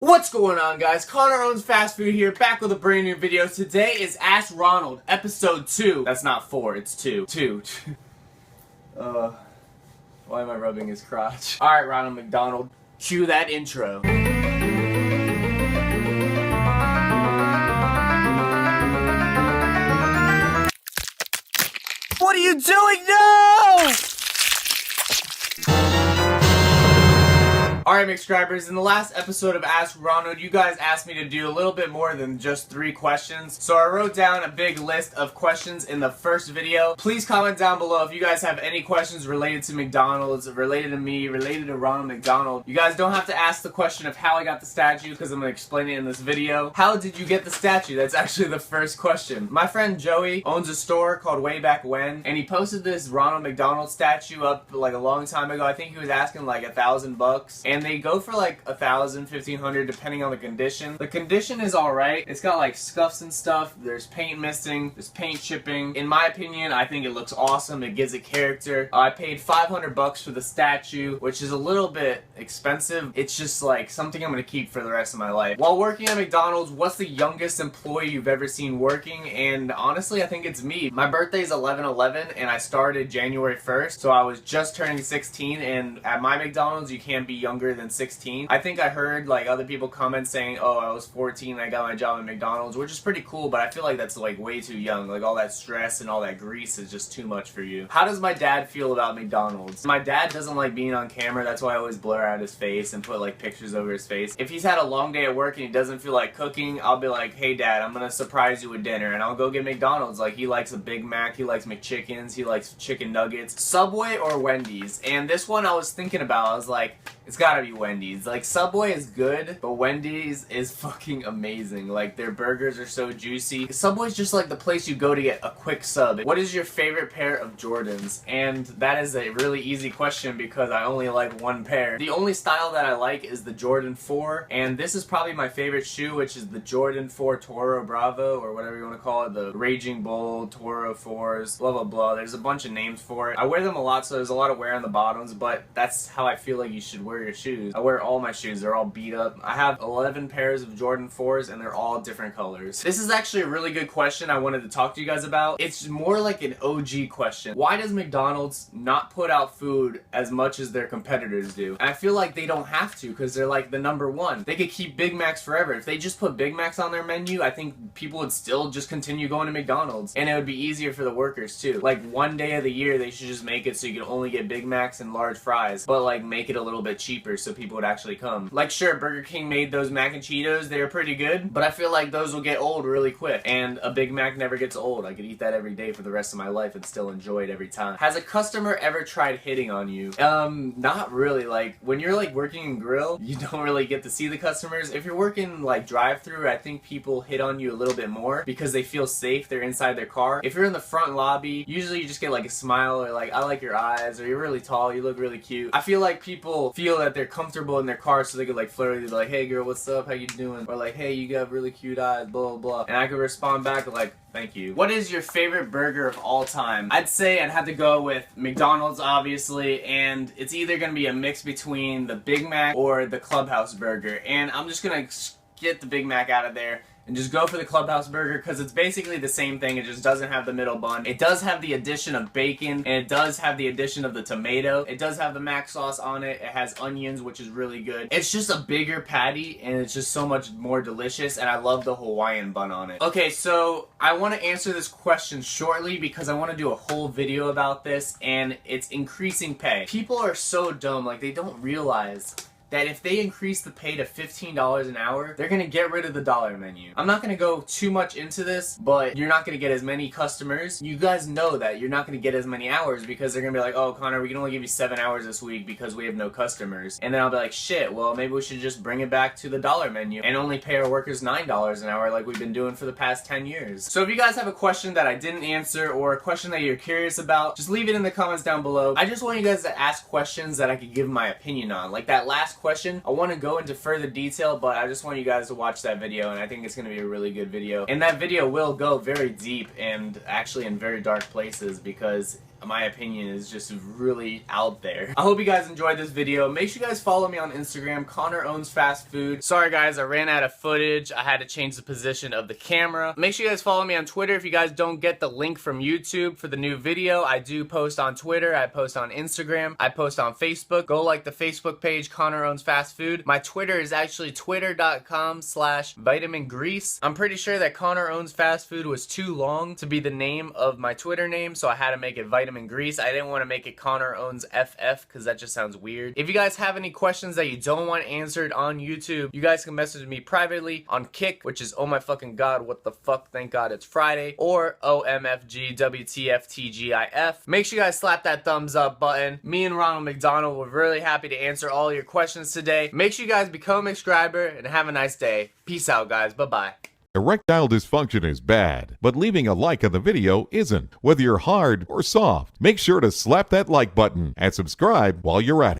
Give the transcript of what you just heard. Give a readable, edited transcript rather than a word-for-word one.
What's going on, guys? Connor Owns Fast Food here, back with a brand new video. Today is Ask Ronald, episode 2. That's not 4, it's 2. 2. Why am I rubbing his crotch? Alright, Ronald McDonald, cue that intro. What are you doing? No! Alright, McScribers, in the last episode of Ask Ronald, you guys asked me to do a little bit more than just 3 questions. So I wrote down a big list of questions in the first video. Please comment down below if you guys have any questions related to McDonald's, related to me, related to Ronald McDonald. You guys don't have to ask the question of how I got the statue, because I'm going to explain it in this video. How did you get the statue? That's actually the first question. My friend Joey owns a store called Way Back When, and he posted this Ronald McDonald statue up like a long time ago. I think he was asking like $1,000, and they go for like $1,000, $1,500 depending on the condition. The condition is alright. It's got like scuffs and stuff. There's paint missing. There's paint chipping. In my opinion, I think it looks awesome. It gives it character. I paid $500 for the statue, which is a little bit expensive. It's just like something I'm gonna keep for the rest of my life. While working at McDonald's, what's the youngest employee you've ever seen working? And honestly, I think it's me. My birthday is 11/11 and I started January 1st, so I was just turning 16, and at my McDonald's you can't be younger than 16. I think I heard like other people comment saying, oh, I was 14 and I got my job at McDonald's, which is pretty cool, but I feel like that's like way too young. Like all that stress and all that grease is just too much for you. How does my dad feel about McDonald's? My dad doesn't like being on camera. That's why I always blur out his face and put like pictures over his face. If he's had a long day at work and he doesn't feel like cooking, I'll be like, hey dad, I'm gonna surprise you with dinner, and I'll go get McDonald's. Like he likes a Big Mac, he likes McChickens, he likes chicken nuggets. Subway or Wendy's? And this one I was thinking about. I was like, it's gotta be Wendy's. Like Subway is good, but Wendy's is fucking amazing. Like their burgers are so juicy. Subway's just like the place you go to get a quick sub. What is your favorite pair of Jordans? And that is a really easy question because I only like one pair. The only style that I like is the Jordan 4, and this is probably my favorite shoe, which is the Jordan 4 Toro Bravo, or whatever you want to call it, the Raging Bull, Toro 4s, blah blah blah. There's a bunch of names for it. I wear them a lot, so there's a lot of wear on the bottoms, but that's how I feel like you should wear your shoes. I wear all my shoes. They're all beat up. I have 11 pairs of Jordan 4s and they're all different colors. This is actually a really good question I wanted to talk to you guys about. It's more like an OG question. Why does McDonald's not put out food as much as their competitors do? And I feel like they don't have to because they're like the #1. They could keep Big Macs forever. If they just put Big Macs on their menu, I think people would still just continue going to McDonald's, and it would be easier for the workers too. Like one day of the year they should just make it so you can only get Big Macs and large fries, but like make it a little bit cheaper so people would actually come. Like sure, Burger King made those mac and Cheetos, they were pretty good, but I feel like those will get old really quick, and a Big Mac never gets old. I could eat that every day for the rest of my life and still enjoy it every time. Has a customer ever tried hitting on you? Not really. Like when you're like working in grill, you don't really get to see the customers. If you're working like drive-through, I think people hit on you a little bit more because they feel safe, they're inside their car. If you're in the front lobby, usually you just get like a smile or like, I like your eyes, or you're really tall, you look really cute. I feel like people feel that they're comfortable in their car so they could like flirt with you, like, hey girl, what's up, how you doing? Or like, hey, you got really cute eyes, blah blah blah. And I could respond back like, thank you. What is your favorite burger of all time? I'd say I'd have to go with McDonald's, obviously, and it's either gonna be a mix between the Big Mac or the Clubhouse burger. And I'm just gonna get the Big Mac out of there and just go for the Clubhouse burger because it's basically the same thing. It just doesn't have the middle bun. It does have the addition of bacon, and it does have the addition of the tomato. It does have the mac sauce on it. It has onions, which is really good. It's just a bigger patty, and it's just so much more delicious, and I love the Hawaiian bun on it. Okay, so I want to answer this question shortly because I want to do a whole video about this, and it's increasing pay. People are so dumb, like they don't realize that if they increase the pay to $15 an hour, they're gonna get rid of the dollar menu. I'm not gonna go too much into this, but you're not gonna get as many customers. You guys know that you're not gonna get as many hours because they're gonna be like, oh Connor, we can only give you 7 hours this week because we have no customers. And then I'll be like, shit, well maybe we should just bring it back to the dollar menu and only pay our workers $9 an hour like we've been doing for the past 10 years. So if you guys have a question that I didn't answer or a question that you're curious about, just leave it in the comments down below. I just want you guys to ask questions that I could give my opinion on. Like that last question, I want to go into further detail, but I just want you guys to watch that video, and I think it's going to be a really good video. And that video will go very deep and actually in very dark places because my opinion is just really out there. I hope you guys enjoyed this video. Make sure you guys follow me on Instagram, ConnorOwnsFastFood. Sorry guys, I ran out of footage. I had to change the position of the camera. Make sure you guys follow me on Twitter. If you guys don't get the link from YouTube for the new video, I do post on Twitter, I post on Instagram, I post on Facebook. Go like the Facebook page, ConnorOwnsFastFood. My Twitter is actually twitter.com/vitamingrease. I'm pretty sure that ConnorOwnsFastFood was too long to be the name of my Twitter name, so I had to make it Vitamin Grease. I didn't want to make it ConnorOwnsFF because that just sounds weird. If you guys have any questions that you don't want answered on YouTube, you guys can message me privately on Kick, which is oh my fucking god, what the fuck, thank god it's Friday, or OMFGWTFTGIF. Make sure you guys slap that thumbs up button. Me and Ronald McDonald were really happy to answer all your questions today. Make sure you guys become a McScriber and have a nice day. Peace out guys, bye-bye. Erectile dysfunction is bad, but leaving a like on the video isn't. Whether you're hard or soft, make sure to slap that like button and subscribe while you're at it.